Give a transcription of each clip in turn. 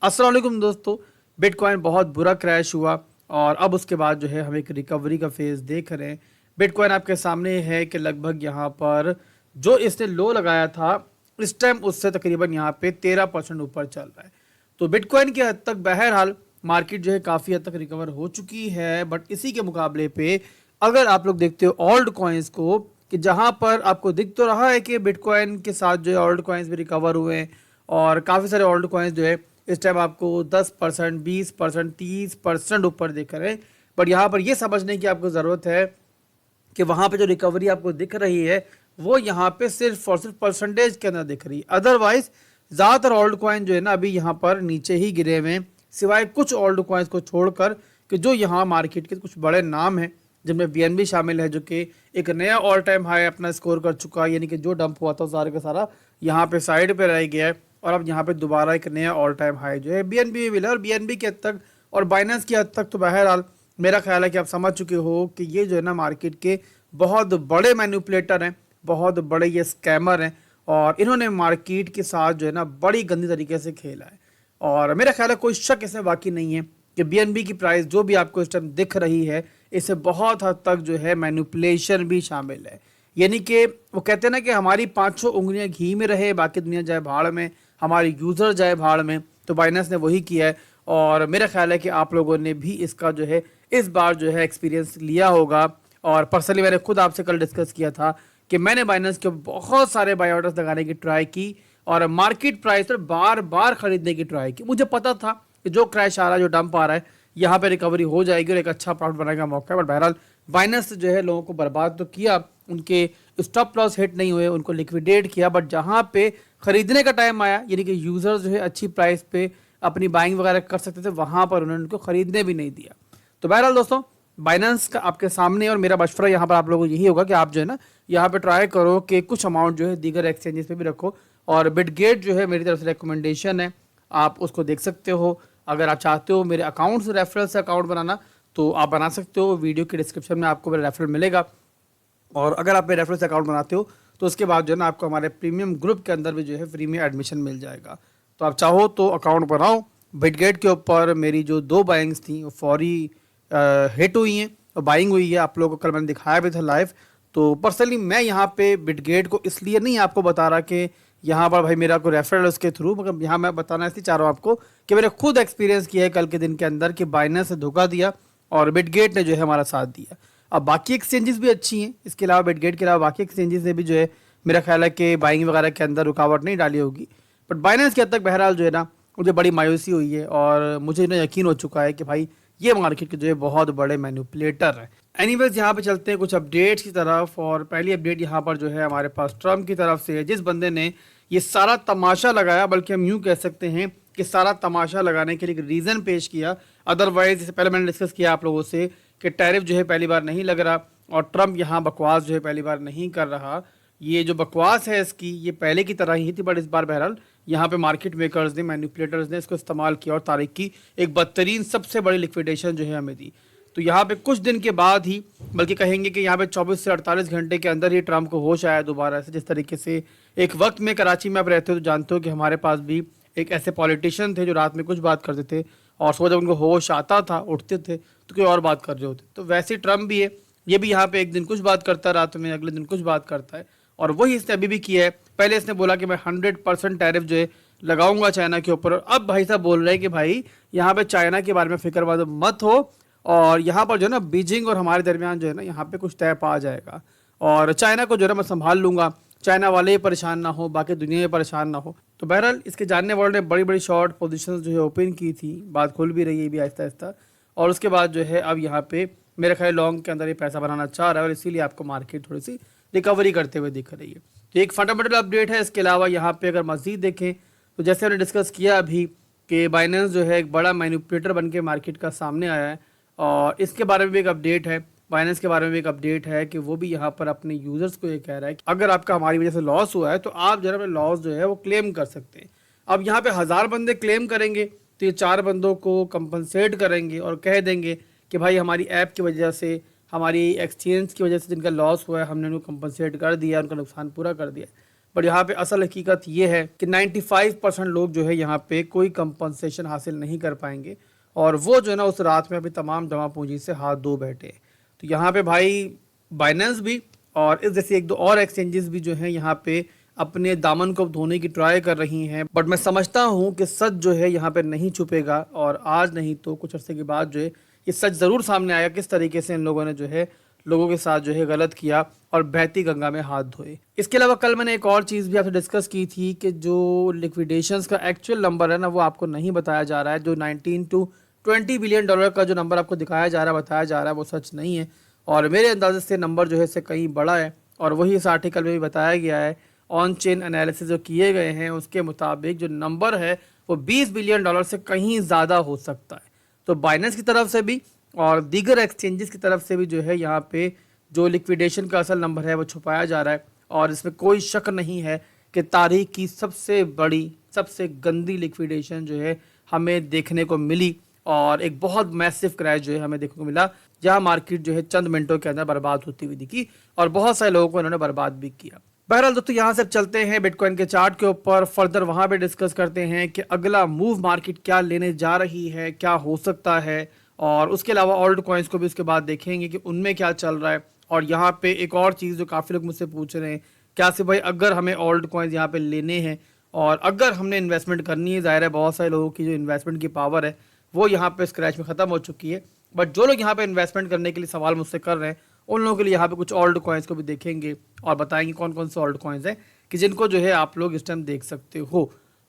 अस्सलाम वालेकुम दोस्तों। बिटकॉइन बहुत बुरा क्रैश हुआ और अब उसके बाद जो है हम एक रिकवरी का फेज़ देख रहे हैं। बिटकॉइन आपके सामने है कि लगभग यहाँ पर जो इसने लो लगाया था इस टाइम उससे तकरीबन यहाँ पे 13% ऊपर चल रहा है। तो बिटकॉइन की हद तक बहरहाल मार्केट जो है काफ़ी हद तक रिकवर हो चुकी है, बट इसी के मुकाबले पे अगर आप लोग देखते हो ओल्ड कॉइन्स को, कि जहाँ पर आपको दिख तो रहा है कि बिटकॉइन के साथ जो है ओल्ड कॉइन्स भी रिकवर हुए हैं और काफ़ी सारे ओल्ड कॉइन्स जो है इस टाइम आपको 10%, 20%, 30% ऊपर दिख रहे हैं। बट यहाँ पर ये समझने की आपको ज़रूरत है कि वहाँ पे जो रिकवरी आपको दिख रही है वो यहाँ पे सिर्फ और सिर्फ परसेंटेज के अंदर दिख रही है। अदरवाइज ज़्यादातर ओल्ड कॉइन जो है ना अभी यहाँ पर नीचे ही गिरे हुए हैं, सिवाय कुछ ओल्ड कॉइन्स को छोड़कर, कि जो यहाँ मार्केट के कुछ बड़े नाम हैं जिनमें बीएनबी शामिल है, जो कि एक नया ऑल टाइम हाई अपना स्कोर कर चुका है। यानी कि जो डंप हुआ था सारा का सारा यहाँ पे साइड पे रह गया है और अब यहाँ पे दोबारा एक नया ऑल टाइम हाई जो है बीएनबी में मिला। और बीएनबी की हद तक और बाइनेंस की हद तक तो बहरहाल मेरा ख्याल है कि आप समझ चुके हो कि ये जो है ना मार्केट के बहुत बड़े मैनिपुलेटर हैं, बहुत बड़े ये स्कैमर हैं और इन्होंने मार्केट के साथ जो है ना बड़ी गंदी तरीके से खेला है। और मेरा ख्याल है कोई शक इसमें बाकी नहीं है कि बीएनबी की प्राइस जो भी आपको इस टाइम दिख रही है इससे बहुत हद तक जो है मैनिपुलेशन भी शामिल है। यानी कि वो कहते हैं ना कि हमारी 500 उंगलियां घी में रहे, बाकी दुनिया जाए भाड़ में, हमारी यूज़र जाए भाड़ में। तो बाइनेंस ने वही किया है और मेरा ख्याल है कि आप लोगों ने भी इसका जो है इस बार जो है एक्सपीरियंस लिया होगा। और पर्सनली मैंने खुद आपसे कल डिस्कस किया था कि मैंने बाइनेंस के बहुत सारे बाय ऑर्डर्स लगाने की ट्राई की और मार्केट प्राइस पर बार बार खरीदने की ट्राई की। मुझे पता था कि जो क्रैश आ रहा है, जो डंप आ रहा है, यहाँ पे रिकवरी हो जाएगी और एक अच्छा प्रॉफिट बनाने का मौका है। बट बहरहाल बाइनेंस जो है लोगों को बर्बाद तो किया, उनके स्टॉप लॉस हिट नहीं हुए, उनको लिक्विडेट किया, बट जहाँ पे खरीदने का टाइम आया यानी कि यूज़र जो है अच्छी प्राइस पे अपनी बाइंग वगैरह कर सकते थे, वहाँ पर उन्होंने उनको खरीदने भी नहीं दिया। तो बहरहाल दोस्तों बाइनेंस का आपके सामने और मेरा मशवरा यहाँ पर आप लोगों को यही होगा कि आप जो है ना यहाँ पे ट्राई करो कि कुछ अमाउंट जो है दीगर एक्सचेंजेस पे भी रखो। और बिटगेट जो है मेरी तरफ से रिकमेंडेशन है, आप उसको देख सकते हो। अगर आप चाहते हो मेरे अकाउंट से रेफरल से अकाउंट बनाना तो आप बना सकते हो, वीडियो के डिस्क्रिप्शन में आपको मेरा रेफरल मिलेगा। और अगर आप मेरे रेफरल से अकाउंट बनाते हो तो उसके बाद जो है ना आपको हमारे प्रीमियम ग्रुप के अंदर भी जो है फ्री में एडमिशन मिल जाएगा। तो आप चाहो तो अकाउंट बनाओ। बिटगेट के ऊपर मेरी जो 2 बाइंग्स थी वो फौरी हिट हुई हैं और बाइंग हुई है। आप लोगों को कल मैंने दिखाया भी था लाइव। तो पर्सनली मैं यहाँ पे बिटगेट को इसलिए नहीं आपको बता रहा कि यहाँ पर भाई मेरा कोई रेफरल उसके थ्रू, मगर यहाँ मैं बताना इसलिए चाह रहा हूँ आपको कि मैंने खुद एक्सपीरियंस किया है कल के दिन के अंदर कि बाइनेंस से धोखा दिया और बिटगेट ने जो है हमारा साथ दिया। अब बाकी एक्सचेंजेस भी अच्छी हैं, इसके अलावा बिटगेट के अलावा बाकी एक्सचेंजेस ने भी जो है मेरा ख्याल है कि बाइंग वगैरह के अंदर रुकावट नहीं डाली होगी। बट बाइनेंस के हद तक बहरहाल जो है ना मुझे बड़ी मायूसी हुई है और मुझे ना यकीन हो चुका है कि भाई ये मार्केट के जो है बहुत बड़े मैनिपुलेटर हैं। एनीवेज यहाँ पे चलते हैं कुछ अपडेट्स की तरफ। और पहली अपडेट यहाँ पर जो है हमारे पास ट्रम्प की तरफ से है, जिस बंदे ने ये सारा तमाशा लगाया, बल्कि हम यूँ कह सकते हैं कि सारा तमाशा लगाने के लिए एक रीज़न पेश किया। अदरवाइज इससे पहले मैंने डिस्कस किया आप लोगों से कि टैरिफ जो है पहली बार नहीं लग रहा और ट्रम्प यहाँ बकवास जो है पहली बार नहीं कर रहा। ये जो बकवास है इसकी ये पहले की तरह ही थी, बट इस बार बहरहाल यहाँ पे मार्केट मेकर्स ने, मैनिपुलेटर्स ने इसको इस्तेमाल किया और तारीख की एक बदतरीन सबसे बड़ी लिक्विडेशन जो है हमें दी। तो यहाँ पे कुछ दिन के बाद ही, बल्कि कहेंगे कि यहाँ पे 24 से 48 घंटे के अंदर ही ट्रम्प को होश आया दोबारा से। जिस तरीके से एक वक्त में कराची में आप रहते हो तो जानते हो कि हमारे पास भी एक ऐसे पॉलिटिशियन थे जो रात में कुछ बात करते थे और सुबह जब उनको होश आता था उठते थे तो कोई और बात कर रहे होते। तो वैसे ट्रम्प भी है, ये भी यहाँ पे एक दिन कुछ बात करता है रात में, अगले दिन कुछ बात करता है और वही इसने अभी भी किया है। पहले इसने बोला कि मैं 100% टैरिफ जो है लगाऊंगा चाइना के ऊपर, अब भाई साहब बोल रहे हैं कि भाई यहाँ पे चाइना के बारे में फिक्रमंद मत हो और यहाँ पर जो है ना बीजिंग और हमारे दरमियान जो है ना यहाँ पे कुछ तय पा जाएगा और चाइना को जो है ना मैं संभाल लूंगा, चाइना वाले ही परेशान ना हो, बाकी दुनिया ही परेशान ना हो। तो बहरहाल इसके जानने वालों ने बड़ी बड़ी शॉर्ट पोजीशंस जो है ओपन की थी, बात खुल भी रही है भी आहिस्ता आहिस्ता। और उसके बाद जो है अब यहाँ पे मेरे ख्याल लॉन्ग के अंदर ये पैसा बनाना चाह रहा है और इसीलिए आपको मार्केट थोड़ी सी रिकवरी करते हुए दिख रही है। तो एक फंडामेंटल अपडेट है। इसके अलावा यहाँ पे अगर मज़ीद देखें तो जैसे हमने डिस्कस किया अभी कि बाइनेंस जो है एक बड़ा मैनिपुलेटर बन के मार्केट का सामने आया है और इसके बारे में भी एक अपडेट है। बाइनेंस के बारे में भी एक अपडेट है कि वो भी यहाँ पर अपने यूज़र्स को ये कह रहा है कि अगर आपका हमारी वजह से लॉस हुआ है तो आप जरा अपने लॉस जो है वो क्लेम कर सकते हैं। अब यहाँ पे 1000 बंदे क्लेम करेंगे तो ये 4 बंदों को कंपनसेट करेंगे और कह देंगे कि भाई हमारी ऐप की वजह से, हमारी एक्सचेंज की वजह से जिनका लॉस हुआ है हमने उनको कंपनसेट कर दिया, उनका नुकसान पूरा कर दिया। पर यहाँ पे असल हकीकत ये है कि 95% लोग जो है यहाँ पे कोई कंपनसेशन हासिल नहीं कर पाएंगे और वो जो है ना उस रात में अभी तमाम जमा पूंजी से हाथ धो बैठे। तो यहाँ पे भाई बाइनेंस भी और इस जैसे एक दो और एक्सचेंजेस भी जो हैं यहाँ पे अपने दामन को धोने की ट्राई कर रही हैं, बट मैं समझता हूँ कि सच जो है यहाँ पे नहीं छुपेगा और आज नहीं तो कुछ अर्से के बाद जो है ये सच ज़रूर सामने आएगा किस तरीके से इन लोगों ने जो है लोगों के साथ जो है गलत किया और बहती गंगा में हाथ धोए। इसके अलावा कल मैंने एक और चीज़ भी आपसे डिस्कस की थी कि जो लिक्विडेशंस का एक्चुअल नंबर है ना वो आपको नहीं बताया जा रहा है। जो 19 to 20 बिलियन डॉलर का जो नंबर आपको दिखाया जा रहा है बताया जा रहा है वो सच नहीं है और मेरे अंदाजे से नंबर जो है इससे कहीं बड़ा है और वही इस आर्टिकल में भी बताया गया है। ऑन चेन एनालिसिस जो किए गए हैं उसके मुताबिक जो नंबर है वो 20 बिलियन डॉलर से कहीं ज़्यादा हो सकता है। तो बाइनेंस की तरफ से भी और दीगर एक्सचेंजेस की तरफ से भी जो है यहाँ पे जो लिक्विडेशन का असल नंबर है वो छुपाया जा रहा है और इसमें कोई शक नहीं है कि तारीख की सबसे बड़ी सबसे गंदी लिक्विडेशन जो है हमें देखने को मिली और एक बहुत मैसिव क्रैश जो है हमें देखने को मिला जहाँ मार्केट जो है चंद मिनटों के अंदर बर्बाद होती हुई दिखी और बहुत सारे लोगों को इन्होंने बर्बाद भी किया। बहरहाल दोस्तों यहाँ से चलते हैं बिटकॉइन के चार्ट के ऊपर, फर्दर वहाँ पे डिस्कस करते हैं कि अगला मूव मार्केट क्या लेने जा रही है, क्या हो सकता है और उसके अलावा ऑल्ट कॉइन्स को भी उसके बाद देखेंगे कि उनमें क्या चल रहा है। और यहाँ पे एक और चीज़ जो काफ़ी लोग मुझसे पूछ रहे हैं क्या से भाई अगर हमें ऑल्ट कॉइन्स यहाँ पे लेने हैं और अगर हमने इन्वेस्टमेंट करनी है, ज़ाहिर है बहुत सारे लोगों की जो इन्वेस्टमेंट की पावर है वो यहाँ पे स्क्रैच में ख़त्म हो चुकी है, बट जो लोग यहाँ पे इन्वेस्टमेंट करने के लिए सवाल मुझसे कर रहे हैं उन लोगों के लिए यहाँ पे कुछ ऑल्ट कॉइन्स को भी देखेंगे और बताएंगे कौन कौन से ऑल्ट कॉइन्स हैं कि जिनको जो है आप लोग इस टाइम देख सकते हो।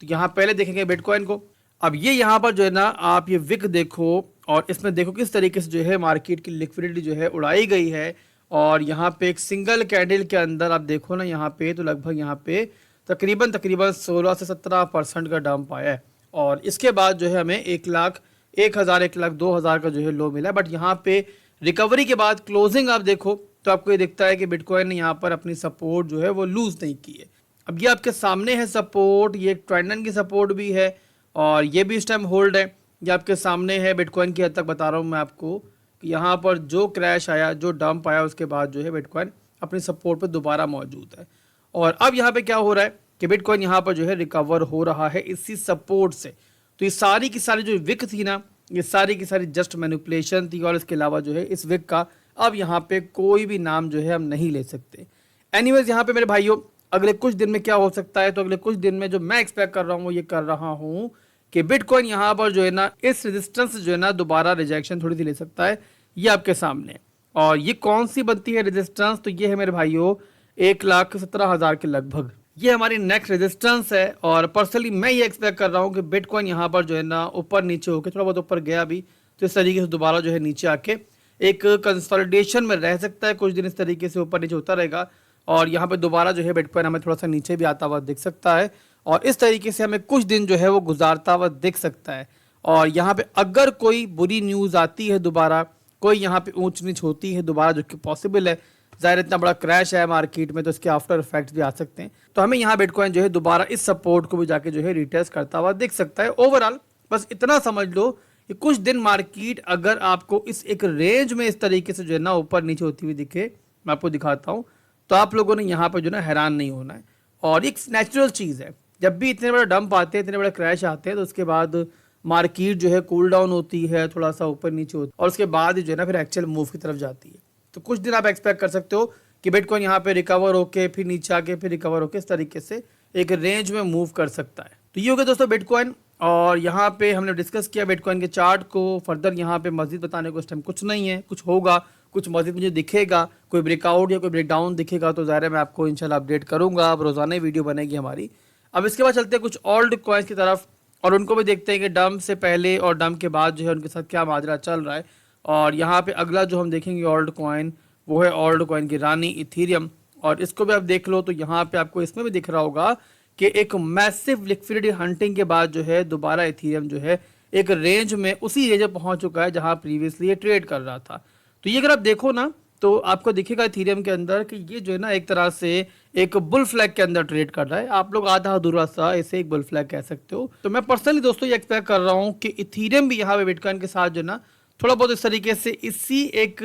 तो यहाँ पहले देखेंगे बिटकॉइन को। अब ये यहाँ पर जो है ना आप ये विक देखो और इसमें देखो किस तरीके से जो है मार्केट की लिक्विडिटी जो है उड़ाई गई है और यहाँ पे एक सिंगल कैंडल के अंदर आप देखो ना यहाँ पे तो लगभग यहाँ पे तकरीबन 16 से 17% का डंप आया है और इसके बाद जो है हमें 1,00,000 1,02,000 का जो है लो मिला है। बट यहाँ पे रिकवरी के बाद क्लोजिंग आप देखो तो आपको ये दिखता है कि बिटकॉइन ने यहाँ पर अपनी सपोर्ट जो है वो लूज नहीं की है। अब ये आपके सामने है सपोर्ट, ये ट्रेंडन की सपोर्ट भी है और ये भी इस टाइम होल्ड है। ये आपके सामने है बिटकॉइन की हद तक बता रहा हूँ मैं आपको कि यहाँ पर जो क्रैश आया जो डंप आया उसके बाद जो है बिटकॉइन अपनी सपोर्ट पर दोबारा मौजूद है और अब यहाँ पे क्या हो रहा है कि बिटकॉइन यहाँ पर जो है रिकवर हो रहा है इसी सपोर्ट से। तो ये सारी की सारी जो विक थी ना ये सारी की सारी जस्ट मैनिपुलेशन थी और इसके अलावा जो है इस विक का अब यहाँ पे कोई भी नाम जो है हम नहीं ले सकते। एनीवेज यहाँ पे मेरे भाइयों अगले कुछ दिन में क्या हो सकता है, तो अगले कुछ दिन में जो मैं एक्सपेक्ट कर रहा हूँ वो ये कर रहा हूँ कि बिटकॉइन यहाँ पर जो है ना इस रेजिस्टेंस जो है ना दोबारा रिजेक्शन थोड़ी सी ले सकता है। ये आपके सामने और ये कौन सी बनती है रेजिस्टेंस, तो ये है मेरे भाइयों 1,17,000 के लगभग ये हमारी नेक्स्ट रेजिस्टेंस है और पर्सनली मैं ये एक्सपेक्ट कर रहा हूँ कि बिटकॉइन यहाँ पर जो है ना ऊपर नीचे होकर थोड़ा बहुत ऊपर गया भी तो इस तरीके से दोबारा जो है नीचे आके एक कंसोलिडेशन में रह सकता है, कुछ दिन इस तरीके से ऊपर नीचे होता रहेगा और यहाँ पे दोबारा जो है बिटकॉइन हमें थोड़ा सा नीचे भी आता हुआ दिख सकता है और इस तरीके से हमें कुछ दिन जो है वो गुजारता हुआ दिख सकता है। और यहाँ पे अगर कोई बुरी न्यूज़ आती है दोबारा, कोई यहाँ पे ऊंच नीच होती है दोबारा जो कि पॉसिबल है, ज़ाहिर इतना बड़ा क्रैश है मार्केट में तो इसके आफ्टर इफेक्ट्स भी आ सकते हैं, तो हमें यहाँ बिटकॉइन जो है दोबारा इस सपोर्ट को भी जाके जो है रिटेस्ट करता हुआ दिख सकता है। ओवरऑल बस इतना समझ लो कि कुछ दिन मार्केट अगर आपको इस एक रेंज में इस तरीके से जो है ना ऊपर नीचे होती हुई दिखे, मैं आपको दिखाता हूँ, तो आप लोगों ने यहाँ पर जो है हैरान नहीं होना है। और एक नेचुरल चीज़ है, जब भी इतने बड़े डंप आते हैं इतने बड़े क्रैश आते हैं तो उसके बाद मार्केट जो है कूल डाउन होती है, थोड़ा सा ऊपर नीचे होती है और उसके बाद जो है ना फिर एक्चुअल मूव की तरफ जाती है। तो कुछ दिन आप एक्सपेक्ट कर सकते हो कि बिटकॉइन यहाँ पे रिकवर होके फिर नीचे आके फिर रिकवर होके इस तरीके से एक रेंज में मूव कर सकता है। तो ये हो गया दोस्तों बिटकॉइन और यहाँ पे हमने डिस्कस किया बिटकॉइन के चार्ट को। फर्दर यहाँ पे मजीद बताने को इस टाइम कुछ नहीं है, कुछ होगा कुछ मजीद मुझे दिखेगा, कोई ब्रेकआउट या कोई ब्रेकडाउन दिखेगा तो ज़ाहिर है मैं आपको इंशाल्लाह अपडेट करूँगा। अब रोज़ाना वीडियो बनेगी हमारी। अब इसके बाद चलते हैं कुछ ओल्ड कॉइन्स की तरफ और उनको भी देखते हैं कि डंप से पहले और डंप के बाद जो है उनके साथ क्या माजरा चल रहा है। और यहाँ पे अगला जो हम देखेंगे ओल्ड कॉइन वो है ओल्ड कॉइन की रानी इथीरियम और इसको भी आप देख लो तो यहाँ पे आपको इसमें भी दिख रहा होगा कि एक मैसिव लिक्विडिटी हंटिंग के बाद जो है दोबारा इथीरियम जो है एक रेंज में उसी रेंज में पहुंच चुका है जहां प्रीवियसली ये ट्रेड कर रहा था। तो ये अगर आप देखो ना तो आपको दिखेगा इथीरियम के अंदर कि ये जो है ना एक तरह से एक बुल फ्लैग के अंदर ट्रेड कर रहा है। आप लोग आधा अधूरा सा इसे एक बुल फ्लैग कह सकते हो। तो मैं पर्सनली दोस्तों ये एक्सपेक्ट कर रहा हूँ कि इथीरियम भी यहाँ पे बिटकॉइन के साथ जो है ना थोड़ा बहुत इस तरीके से इसी एक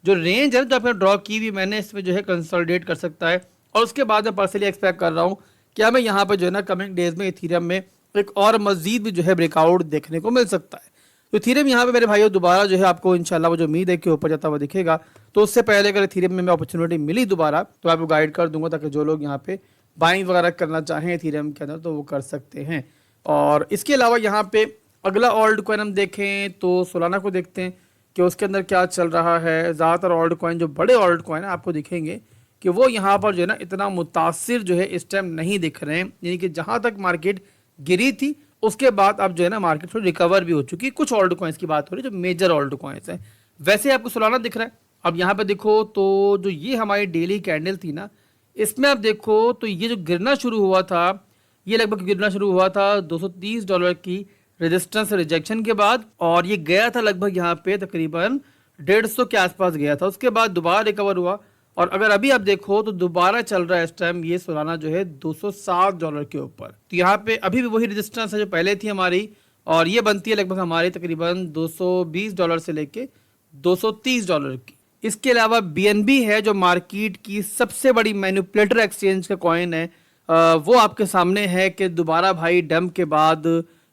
जो रेंज है जो आपने ड्रॉ की हुई मैंने इसमें जो है कंसोलिडेट कर सकता है और उसके बाद मैं पर्सनली एक्सपेक्ट कर रहा हूँ कि हमें यहाँ पर जो है ना कमिंग डेज में इथीरियम में एक और मजीद भी जो है ब्रेकआउट देखने को मिल सकता है। तो इथीरियम यहाँ पे मेरे भाइयों दोबारा जो है आपको इंशाल्लाह वो जो उम्मीद है कि ऊपर जाता हुआ दिखेगा। तो उससे पहले अगर इथीरियम में अपॉर्चुनिटी मिली दोबारा तो आपको गाइड कर दूंगा, ताकि जो लोग यहाँ पे बाइंग वगैरह करना चाहें इथीरियम के अंदर तो वो कर सकते हैं। और इसके अलावा यहाँ पे अगला ऑल्ट कॉइन हम देखें तो सोलाना को देखते हैं कि उसके अंदर क्या चल रहा है। ज़्यादातर ऑल्ट कॉइन जो बड़े ऑल्ट कॉइन है आपको दिखेंगे कि वो यहाँ पर जो है ना इतना मुतासिर जो है इस टाइम नहीं दिख रहे हैं, यानी कि जहाँ तक मार्केट गिरी थी उसके बाद अब जो है ना मार्केट थोड़ी रिकवर भी हो चुकी है। कुछ ऑल्ट कॉइन्स की बात हो रही है जो मेजर ऑल्ट कॉइन्स हैं। वैसे आपको सोलाना दिख रहा है। अब यहाँ पे देखो तो जो ये हमारी डेली कैंडल थी ना, इसमें आप देखो तो ये जो गिरना शुरू हुआ था, ये लगभग गिरना शुरू हुआ था $230 की रेजिस्टेंस रिजेक्शन के बाद, और ये गया था लगभग यहाँ पे तकरीबन 150 के आसपास गया था। उसके बाद दोबारा रिकवर हुआ, और अगर अभी आप देखो तो दोबारा चल रहा है इस टाइम ये सोलाना जो है $207 के ऊपर। तो यहाँ पे अभी भी वही रेजिस्टेंस है जो पहले थी हमारी, और ये बनती है लगभग हमारी तकरीबन $220 से लेके $230 की। इसके अलावा BNB है जो मार्केट की सबसे बड़ी मैनिपुलेटर एक्सचेंज का कॉइन है। वो आपके सामने है कि दोबारा भाई डंप के बाद,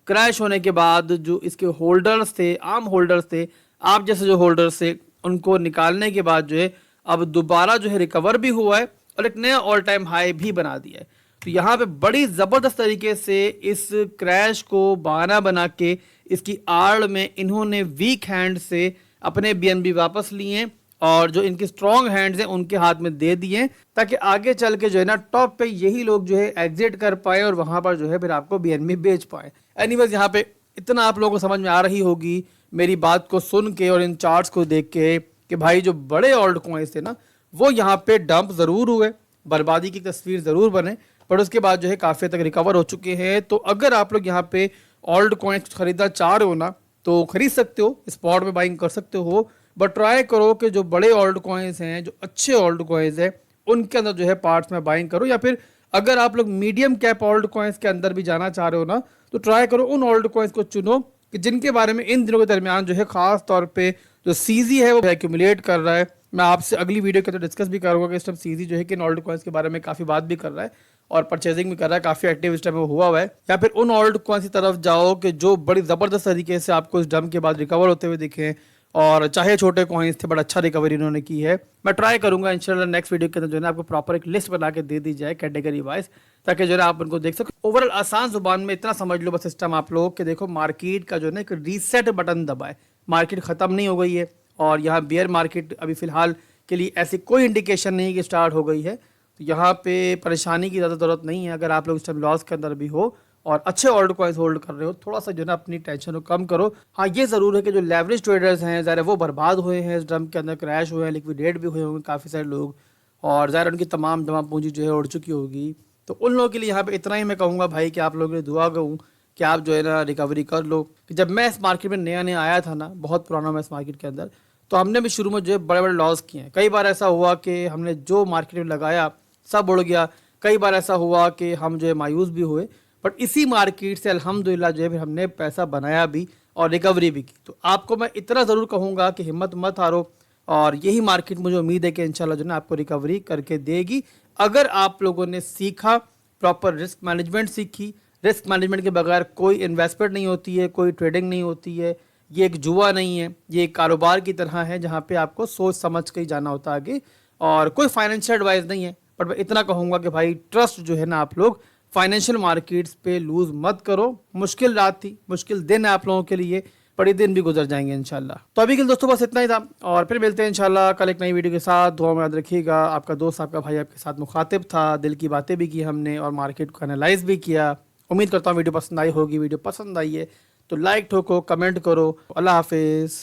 क्रैश होने के बाद जो इसके होल्डर्स थे, आम होल्डर्स थे, आप जैसे जो होल्डर्स थे, उनको निकालने के बाद जो है अब दोबारा जो है रिकवर भी हुआ है और एक नया ऑल टाइम हाई भी बना दिया है। तो यहाँ पे बड़ी ज़बरदस्त तरीके से इस क्रैश को बहाना बना के इसकी आड़ में इन्होंने वीक हैंड से अपने BNB वापस लिए और जो इनके स्ट्रॉन्ग हैंड्स हैं उनके हाथ में दे दिए, ताकि आगे चल के जो है ना टॉप पे यही लोग जो है एग्जिट कर पाए और वहां पर जो है फिर आपको BNB बेच पाए। एनीवेज यहाँ पे इतना आप लोगों को समझ में आ रही होगी मेरी बात को सुन के और इन चार्ट्स को देख के कि भाई जो बड़े ऑल्ट कॉइन्स थे ना वो यहाँ पे डंप ज़रूर हुए, बर्बादी की तस्वीर ज़रूर बने, पर उसके बाद जो है काफ़ी तक रिकवर हो चुके हैं। तो अगर आप लोग यहाँ पे ऑल्ट कॉइन्स खरीदना चाह रहे हो ना तो खरीद सकते हो, स्पॉट में बाइंग कर सकते हो, बट ट्राई करो कि जो बड़े ऑल्ट कॉइन्स हैं, जो अच्छे ऑल्ट कॉइन्स हैं, उनके अंदर जो है पार्ट्स में बाइंग करो। या फिर अगर आप लोग मीडियम कैप ऑल्ट कॉइन्स के अंदर भी जाना चाह रहे हो ना तो ट्राई करो उन ऑल्ट कॉइन्स को चुनो कि जिनके बारे में इन दिनों के दरमियान जो है खास तौर पे जो CZ है वो एक्यूमुलेट कर रहा है। मैं आपसे अगली वीडियो के अंदर डिस्कस भी करूँगा कि इस टाइम CZ जो है कि इन ऑल्ट कॉइन्स के बारे में काफ़ी बात भी कर रहा है और परचेजिंग भी कर रहा है, काफ़ी एक्टिव इस टाइम में हुआ है। या फिर उन ऑल्ट कॉइन्स की तरफ जाओ कि जो बड़ी ज़बरदस्त तरीके से आपको इस डंप के बाद रिकवर होते हुए दिखे, और चाहे छोटे कॉइन्स थे बट अच्छा रिकवरी इन्होंने की है। मैं ट्राई करूंगा इंशाल्लाह नेक्स्ट वीडियो के अंदर जो है ना आपको प्रॉपर एक लिस्ट बना के दे दी जाए कैटेगरी वाइज, ताकि जो है आप उनको देख सको। ओवरऑल आसान जुबान में इतना समझ लो बस सिस्टम आप लोग कि देखो मार्केट का जो है ना एक रीसेट बटन दबाए, मार्केट खत्म नहीं हो गई है और यहाँ बियर मार्केट अभी फिलहाल के लिए ऐसी कोई इंडिकेशन नहीं कि स्टार्ट हो गई है। तो यहाँ पे परेशानी की ज़्यादा ज़रूरत नहीं है। अगर आप लोग इस टाइम लॉस के अंदर भी हो और अच्छे ऑल्ट कॉइन्स होल्ड कर रहे हो, थोड़ा सा जो है ना अपनी टेंशन को कम करो। हाँ ये ज़रूर है कि जो लेवरेज ट्रेडर्स हैं ज़रा वो बर्बाद हुए हैं, इस डंप के अंदर क्रैश हुए हैं, लिक्विडेट भी हुए होंगे काफ़ी सारे लोग, और ज़रा उनकी तमाम जमा पूंजी जो है उड़ चुकी होगी। तो उन लोगों के लिए यहाँ पे इतना ही मैं कहूँगा भाई कि आप लोगों के लिए दुआ करूँ कि आप जो है ना रिकवरी कर लो। कि जब मैं इस मार्केट में नया नया आया था ना, बहुत पुराना मैं इस मार्केट के अंदर, तो हमने भी शुरू में जो है बड़े बड़े लॉस किए हैं। कई बार ऐसा हुआ कि हमने जो मार्केट में लगाया सब उड़ गया, कई बार ऐसा हुआ कि हम जो है मायूस भी हुए, बट इसी मार्केट से अल्हम्दुलिल्लाह जो है फिर हमने पैसा बनाया भी और रिकवरी भी की। तो आपको मैं इतना ज़रूर कहूँगा कि हिम्मत मत हारो, और यही मार्केट मुझे उम्मीद है कि इंशाल्लाह जो है ना आपको रिकवरी करके देगी। अगर आप लोगों ने सीखा, प्रॉपर रिस्क मैनेजमेंट सीखी। रिस्क मैनेजमेंट के बगैर कोई इन्वेस्टमेंट नहीं होती है, कोई ट्रेडिंग नहीं होती है। ये एक जुआ नहीं है, ये एक कारोबार की तरह है जहाँ पे आपको सोच समझ के ही जाना होता है आगे, और कोई फाइनेंशियल एडवाइस नहीं है। बट मैं इतना कहूँगा कि भाई ट्रस्ट जो है ना आप लोग फाइनेंशियल मार्केट्स पे लूज मत करो। मुश्किल रात थी, मुश्किल दिन है आप लोगों के लिए, बड़े दिन भी गुजर जाएंगे इंशाल्लाह। तो अभी के लिए दोस्तों बस इतना ही था, और फिर मिलते हैं इंशाल्लाह कल एक नई वीडियो के साथ। दुआ में याद रखिएगा। आपका दोस्त, आपका भाई आपके साथ मुखातिब था, दिल की बातें भी की हमने और मार्केट को एनालाइज भी किया। उम्मीद करता हूँ वीडियो पसंद आई होगी। वीडियो पसंद आई है तो लाइक ठोको, कमेंट करो। अल्लाह हाफिज़।